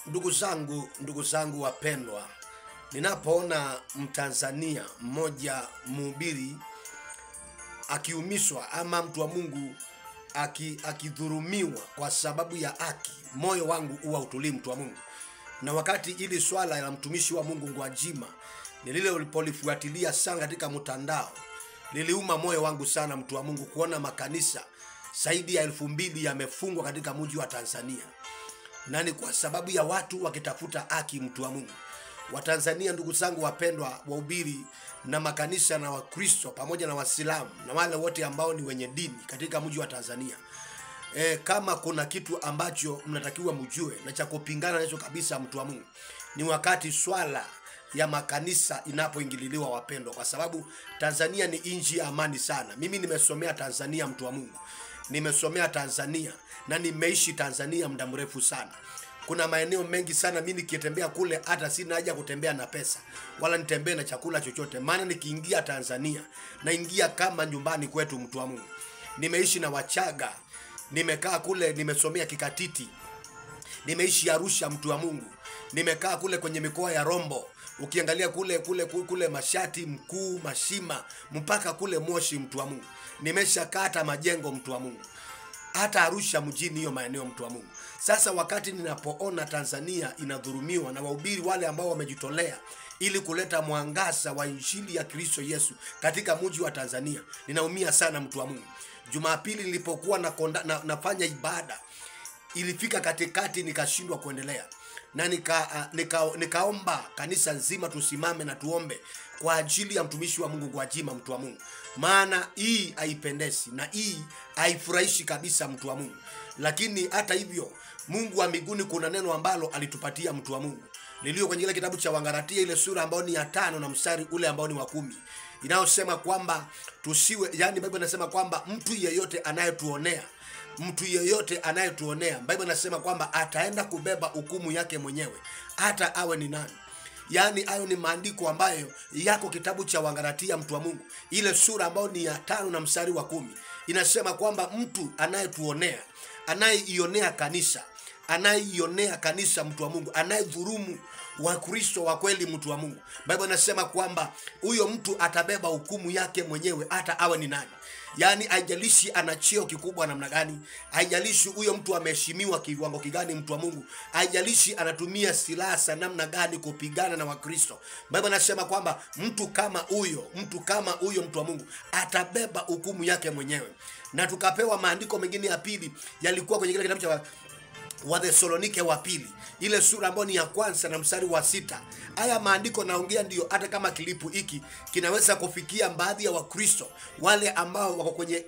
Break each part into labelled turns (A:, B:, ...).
A: Ndugu zangu wapendwa, ninapoona Mtanzania mmoja mhubiri akiumizwa ama mtu wa Mungu akidhulumiwa kwa sababu ya haki, moyo wangu huwa utulii, mtu wa Mungu. Na wakati ili swala la mtumishi wa Mungu Gwajima nilile ulipolifuatilia sana katika mtandao, liliuma moyo wangu sana, mtu wa Mungu, kuona makanisa zaidi ya 2000 yamefungwa katika mji wa Tanzania. Na ni kwa sababu ya watu wakitafuta haki, mtu wa Mungu. Watanzania, ndugu zangu wapendwa, wahubiri na makanisa na Wakristo pamoja na Waislamu na wale wote ambao ni wenye dini katika mji wa Tanzania, kama kuna kitu ambacho mnatakiwa mjue na cha kupingana nacho kabisa, mtu wa Mungu, ni wakati swala ya makanisa inapoingililiwa, wapendwa, kwa sababu Tanzania ni nchi ya amani sana. Mimi nimesomea Tanzania, mtu wa Mungu, nimesomea Tanzania na nimeishi Tanzania muda mrefu sana. Kuna maeneo mengi sana mimi nikitembea kule hata sina haja kutembea na pesa wala nitembee na chakula chochote, maana nikiingia Tanzania naingia kama nyumbani kwetu, mtu wa Mungu. Nimeishi na Wachaga, nimekaa kule, nimesomea Kikatiti, nimeishi Arusha, mtu wa Mungu, nimekaa kule kwenye mikoa ya Rombo, ukiangalia kule Mashati, Mkuu, Mashima, mpaka kule Moshi, mtu wa Mungu. Nimeshakata Majengo, mtu wa Mungu, hata Arusha mjini, hiyo maeneo, mtu wa Mungu. Sasa wakati ninapoona Tanzania inadhulumiwa na wahubiri wale ambao wamejitolea ili kuleta mwangaza wa injili ya Kristo Yesu katika mji wa Tanzania, ninaumia sana, mtu wa Mungu. Jumapili nilipokuwa nafanya ibada, ilifika katikati nikashindwa kuendelea, na nikaomba kanisa nzima tusimame na tuombe kwa ajili ya mtumishi wa Mungu Gwajima, mtu wa Mungu, maana hii haipendezi na hii haifurahishi kabisa, mtu wa Mungu. Lakini hata hivyo, Mungu wa mbinguni kuna neno ambalo alitupatia, mtu wa Mungu, lilio kwenye ile kitabu cha Wagalatia, ile sura ambayo ni ya 5 na mstari ule ambao ni wa 10, inayosema kwamba tusiwe, yani Biblia inasema kwamba mtu yeyote anayetuonea, Biblia inasema kwamba ataenda kubeba hukumu yake mwenyewe, hata awe ni nani. Yani hayo ni maandiko ambayo yako kitabu cha Wagalatia, mtu wa Mungu, ile sura ambayo ni ya 5 na mstari wa 10, inasema kwamba mtu anayetuonea, anayeionea kanisa, mtu wa Mungu, anayedhulumu Wakristo wa kweli, mtu wa Mungu, Biblia inasema kwamba huyo mtu atabeba hukumu yake mwenyewe, hata awe ni nani. Yani haijalishi ana cheo kikubwa namna gani, haijalishi huyo mtu ameheshimiwa kiwango kigani, mtu wa Mungu, haijalishi anatumia silaha namna gani kupigana na Wakristo, Biblia inasema kwamba mtu kama huyo, mtu wa Mungu, atabeba hukumu yake mwenyewe. Na tukapewa maandiko mengine ya pili, yalikuwa kwenye kile kitabu cha Wathesalonike wa pili, ile sura ambayo ni ya 1 na mstari wa 6. Haya maandiko naongea ndio hata kama kilipu hiki kinaweza kufikia baadhi ya Wakristo wale ambao wako kwenye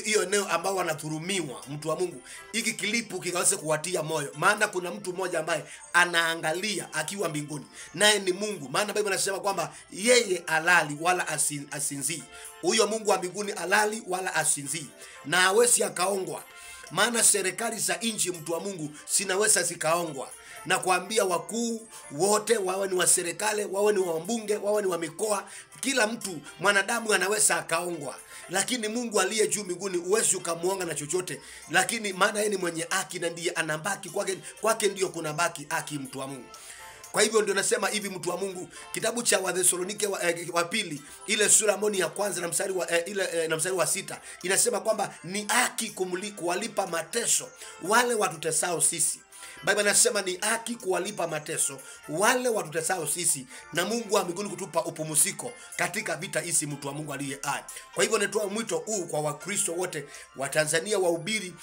A: hiyo eneo ambao wanadhulumiwa, mtu wa Mungu, hiki kilipu kikaweza kuwatia moyo, maana kuna mtu mmoja ambaye anaangalia akiwa mbinguni, naye ni Mungu. Maana Biblia inasema kwamba yeye halali wala asinzii. Huyo Mungu wa mbinguni halali wala asinzii, na hawezi akaongwa. Maana serikali za nchi, mtu wa Mungu, sinaweza zikaongwa. Na kuambia wakuu wote, wawe ni wa serikali, wawe ni wa mbunge, wawe ni wa mikoa, kila mtu mwanadamu anaweza akaongwa, lakini Mungu aliye juu mbinguni uwezi ukamuonga na chochote. Lakini maana yeye ni mwenye haki na ndiye anabaki, kwake ndio kuna baki haki, mtu wa Mungu. Kwa hivyo ndio nasema hivi, mtu wa Mungu, kitabu cha Wathesalonike wa pili, ile sura ambayo ni ya 1 na mstari wa na mstari wa 6, inasema kwamba ni haki kuwalipa mateso wale watutesao sisi. Biblia inasema ni haki kuwalipa mateso wale watutesao sisi, na Mungu wa mbinguni kutupa upumziko katika vita hizi, mtu wa Mungu aliye hai. Kwa hivyo natoa mwito huu kwa Wakristo wote wa Tanzania, wahubiri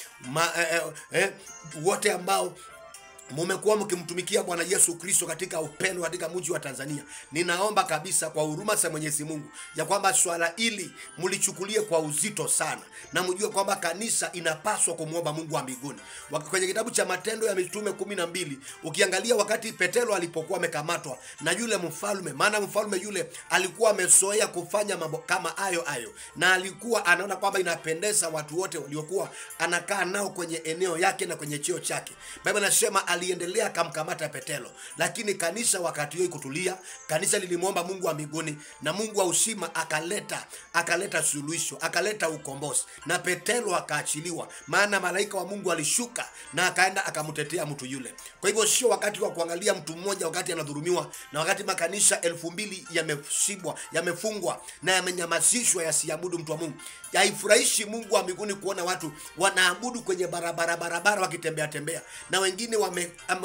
A: wote ambao mumekuwa mkimtumikia Bwana Yesu Kristo katika upendo katika mji wa Tanzania. Ninaomba kabisa kwa huruma za Mwenyezi Mungu ya kwamba swala hili mlichukulie kwa uzito sana, na mjue kwamba kanisa inapaswa kumwomba Mungu wa mbinguni. Kwenye kitabu cha Matendo ya Mitume 12, ukiangalia wakati Petero alipokuwa amekamatwa na yule mfalme, maana mfalme yule alikuwa amezoea kufanya mambo kama hayo, na alikuwa anaona kwamba inapendeza watu wote waliokuwa anakaa nao kwenye eneo yake na kwenye cheo chake. Biblia inasema aliendelea akamkamata Petero. Lakini kanisa wakati hiyo kutulia, kanisa lilimwomba Mungu wa mbinguni, na Mungu wa uzima akaleta suluhisho, akaleta ukombozi, na Petero akaachiliwa, maana malaika wa Mungu alishuka na akaenda akamtetea mtu yule. Kwa hivyo sio wakati wa kuangalia mtu mmoja wakati anadhulumiwa, na wakati makanisa 2000 yameshibwa, yamefungwa na yamenyamazishwa yasiabudu mtu wa Mungu. Haifurahishi Mungu wa mbinguni kuona watu wanaabudu kwenye barabara wakitembea tembea, na wengine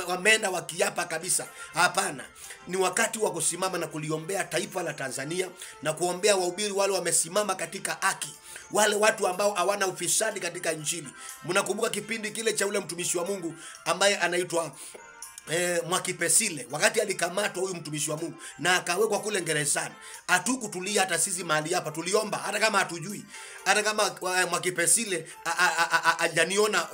A: wameenda wakiapa kabisa. Hapana, ni wakati wa kusimama na kuliombea taifa la Tanzania, na kuombea wahubiri wale wamesimama katika haki, wale watu ambao hawana ufisadi katika Injili. Mnakumbuka kipindi kile cha ule mtumishi wa Mungu ambaye anaitwa Mwakipesile, wakati alikamatwa huyu mtumishi wa Mungu na akawekwa kule gerezani. Hatukutulia hata sisi mahali hapa, tuliomba hata kama hatujui, hata kama Mwakipesile hajaniona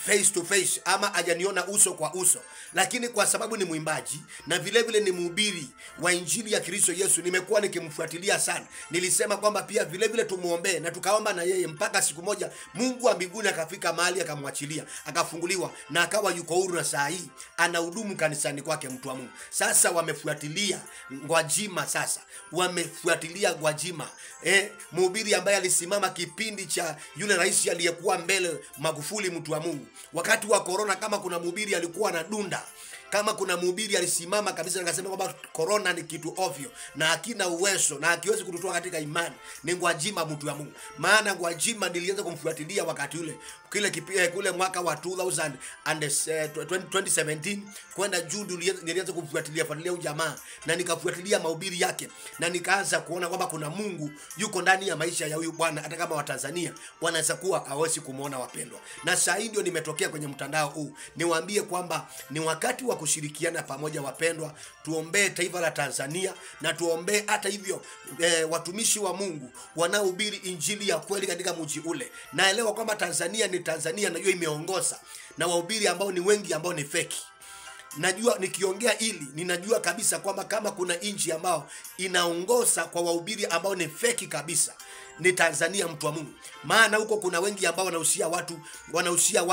A: face to face ama hajaniona uso kwa uso, lakini kwa sababu ni mwimbaji na vile vile ni mhubiri wa Injili ya Kristo Yesu, nimekuwa nikimfuatilia sana. Nilisema kwamba pia vile vile tumuombe, na tukaomba na yeye mpaka siku moja Mungu wa mbinguni akafika mahali akamwachilia, akafunguliwa na akawa yuko huru, na saa hii anahudumu kanisani kwake mtu wa Mungu. Sasa wamefuatilia Gwajima, sasa wamefuatilia Gwajima, mhubiri ambaye alisimama kipindi cha yule rais aliyekuwa mbele Magufuli mtu wa Mungu wakati wa corona. Kama kuna mhubiri alikuwa anadunda, kama kuna mhubiri alisimama kabisa akasema kwamba corona ni kitu ovyo na hakina uwezo na hakiwezi kututoa katika imani, ni Gwajima mtu wa Mungu. Maana Gwajima nilianza kumfuatilia wakati ule kule mwaka wa 2017 kwenda June, nilianza kumfuatilia huyu jamaa na nikafuatilia mahubiri yake, na nikaanza kuona kwamba kuna Mungu yuko ndani ya maisha ya huyu bwana, hata kama Watanzania wanaweza kuwa hawezi kumuona, wapendwa. Na saa hii ndio nimetokea kwenye mtandao huu niwaambie kwamba ni wakati wa kushirikiana pamoja, wapendwa. Tuombee taifa la Tanzania, na tuombee hata hivyo watumishi wa Mungu wanaohubiri Injili ya kweli katika mji ule. Naelewa kwamba Tanzania najua imeongoza na wahubiri ambao ni wengi ambao ni feki. Najua nikiongea hili ninajua kabisa kwamba kama kuna nchi ambao inaongoza kwa wahubiri ambao ni feki kabisa ni Tanzania mtu wa Mungu. Maana huko kuna wengi ambao wanahusia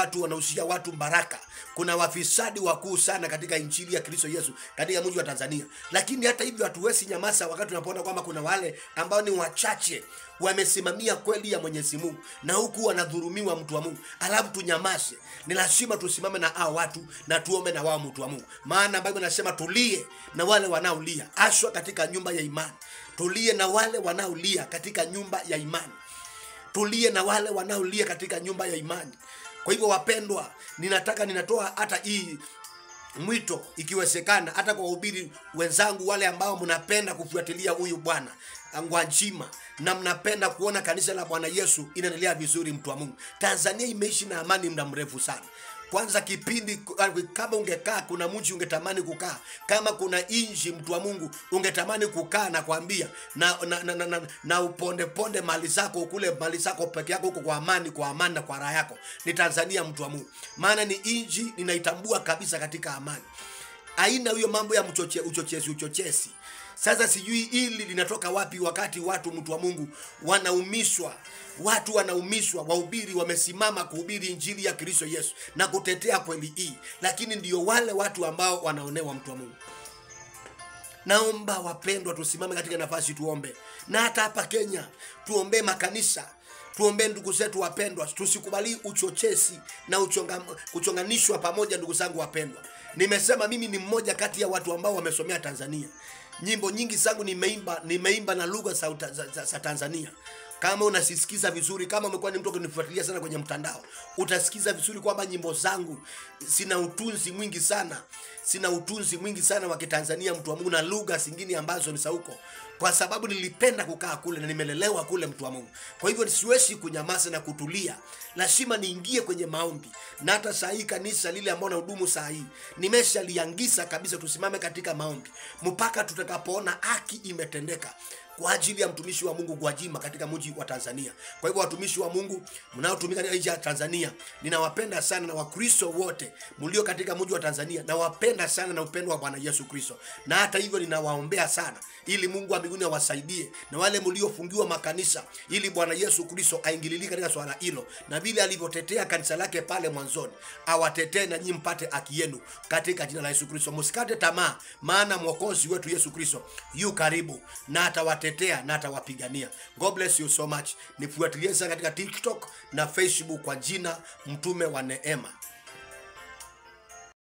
A: watu baraka. Kuna wafisadi wakuu sana katika Injili ya Kristo Yesu katika mji wa Tanzania. Lakini hata hivyo hatuwezi nyamaza wakati tunapoona kwamba kuna wale ambao ni wachache wamesimamia kweli ya Mwenyezi Mungu na huku wanadhulumiwa mtu wa Mungu. Alafu tunyamaze. Ni lazima tusimame na hao watu na tuombe na wao mtu wa Mungu. Maana Biblia inasema tulie na wale wanaolia, aswa katika nyumba ya imani. Tulie na wale wanaolia katika nyumba ya imani. Tulie na wale wanaolia katika nyumba ya imani. Kwa hivyo wapendwa, ninatoa hata hii mwito ikiwezekana hata kwa wahubiri wenzangu wale ambao mnapenda kufuatilia huyu bwana Gwajima na mnapenda kuona kanisa la Bwana Yesu inaendelea vizuri mtu wa Mungu. Tanzania imeishi na amani muda mrefu sana. Kwanza kipindi kama ungekaa kuna mji ungetamani kukaa, kama kuna inji mtu wa Mungu ungetamani kukaa, na kuambia na uponde mali zako kule, mali zako peke yako huko kwa amani na kwa raha yako, ni Tanzania mtu wa Mungu. Maana ni inji ninaitambua kabisa katika amani. Haina hiyo mambo ya uchochezi. Sasa sijui hili linatoka wapi wakati watu mtu wa Mungu wanaumishwa. Watu wanaumishwa, wahubiri wamesimama kuhubiri Injili ya Kristo Yesu na kutetea kweli hii, lakini ndio wale watu ambao wanaonewa mtu wa Mungu. Naomba wapendwa, tusimame katika nafasi tuombe. Na hata hapa Kenya tuombe makanisa, tuombe ndugu zetu wapendwa, tusikubali uchochezi na kuchonganishwa pamoja. Ndugu zangu wapendwa, nimesema mimi ni mmoja kati ya watu ambao wamesomea Tanzania. Nyimbo nyingi zangu nimeimba na lugha za Tanzania. Kama unasisikiza vizuri, kama umekuwa ni mtu kunifuatilia sana kwenye mtandao, utasikiza vizuri kwamba nyimbo zangu sina utunzi mwingi sana wa Kitanzania mtu wa Mungu, na lugha zingine ambazo ni sauko, kwa sababu nilipenda kukaa kule na nimelelewa kule mtu wa Mungu. Kwa hivyo siwezi kunyamaza na kutulia, lazima niingie kwenye maombi. Na hata saa hii kanisa lile ambao na hudumu saa hii nimeshaliangisa kabisa tusimame katika maombi mpaka tutakapoona haki imetendeka. kwa ajili ya mtumishi wa Mungu Gwajima katika mji wa Tanzania. Kwa hivyo watumishi wa Mungu mnaotumika katika nchi ya Tanzania, ninawapenda sana, na Wakristo wote mlio katika mji wa Tanzania nawapenda sana na upendo wa Bwana Yesu Kristo. Na hata hivyo ninawaombea sana ili Mungu wa mbinguni awasaidie, na wale mliofungiwa makanisa ili Bwana Yesu Kristo aingililie katika swala hilo, na vile alivyotetea kanisa lake pale mwanzoni awatetee na nyinyi mpate haki yenu katika jina la Yesu Kristo. Msikate tamaa, maana mwokozi wetu Yesu Kristo yu karibu na atawatetea na atawapigania. God bless you so much. Nifuatilie sana katika TikTok na Facebook kwa jina Mtume wa Neema.